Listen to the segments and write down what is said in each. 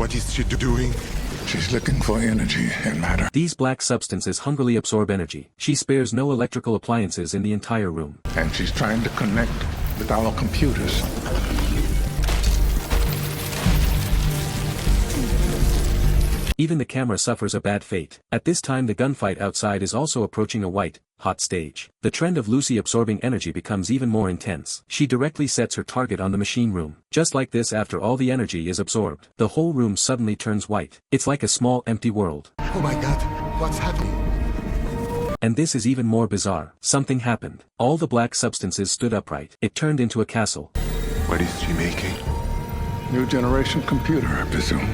What is she doing? She's looking for energy and matter. These black substances hungrily absorb energy. She spares no electrical appliances in the entire room. And she's trying to connect with our computers. Even the camera suffers a bad fate. At this time the gunfight outside is also approaching a white, hot stage. The trend of Lucy absorbing energy becomes even more intense. She directly sets her target on the machine room. Just like this, after all the energy is absorbed, the whole room suddenly turns white. It's like a small empty world. Oh my god, what's happening? And this is even more bizarre. Something happened. All the black substances stood upright. It turned into a castle. What is she making? New generation computer, I presume.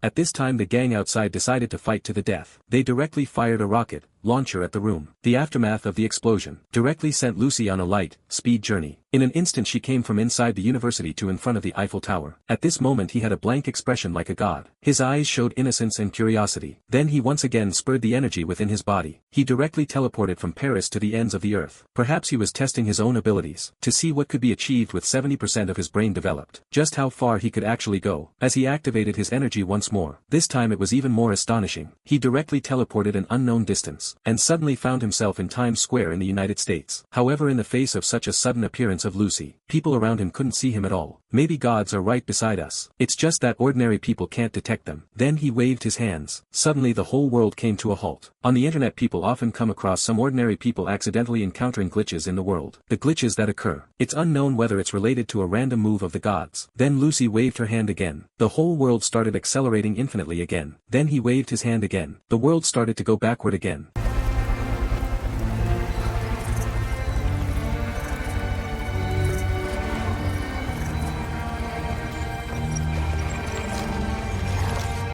At this time the gang outside decided to fight to the death. They directly fired a rocket launcher at the room. The aftermath of the explosion directly sent Lucy on a light speed journey. In an instant she came from inside the university to in front of the Eiffel Tower. At this moment he had a blank expression like a god. His eyes showed innocence and curiosity. Then he once again spurred the energy within his body. He directly teleported from Paris to the ends of the earth. Perhaps he was testing his own abilities to see what could be achieved with 70% of his brain developed. Just how far he could actually go. As he activated his energy once more, this time it was even more astonishing. He directly teleported an unknown distance, and suddenly found himself in Times Square in the United States. However, in the face of such a sudden appearance of Lucy, people around him couldn't see him at all. Maybe gods are right beside us. It's just that ordinary people can't detect them. Then he waved his hands. Suddenly the whole world came to a halt. On the internet people often come across some ordinary people accidentally encountering glitches in the world. The glitches that occur, it's unknown whether it's related to a random move of the gods. Then Lucy waved her hand again. The whole world started accelerating infinitely again. Then he waved his hand again. The world started to go backward again.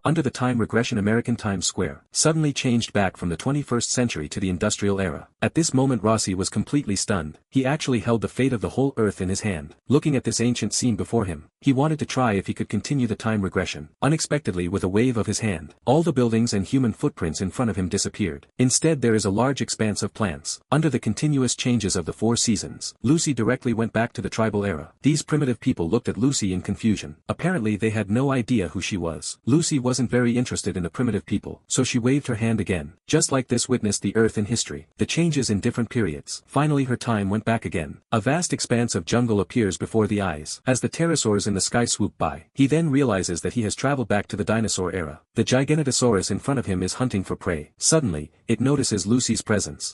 Under the time regression, American Times Square suddenly changed back from the 21st century to the industrial era. At this moment Rossi was completely stunned. He actually held the fate of the whole earth in his hand. Looking at this ancient scene before him, he wanted to try if he could continue the time regression. Unexpectedly, with a wave of his hand, all the buildings and human footprints in front of him disappeared. Instead there is a large expanse of plants. Under the continuous changes of the 4 seasons, Lucy directly went back to the tribal era. These primitive people looked at Lucy in confusion. Apparently they had no idea who she was. Lucy wasn't very interested in the primitive people, so she waved her hand again. Just like this witnessed the earth in history, the changes in different periods. Finally her time went back again. A vast expanse of jungle appears before the eyes. As the pterosaurs in the sky swoop by, he then realizes that he has traveled back to the dinosaur era. The Giganotosaurus in front of him is hunting for prey. Suddenly, it notices Lucy's presence.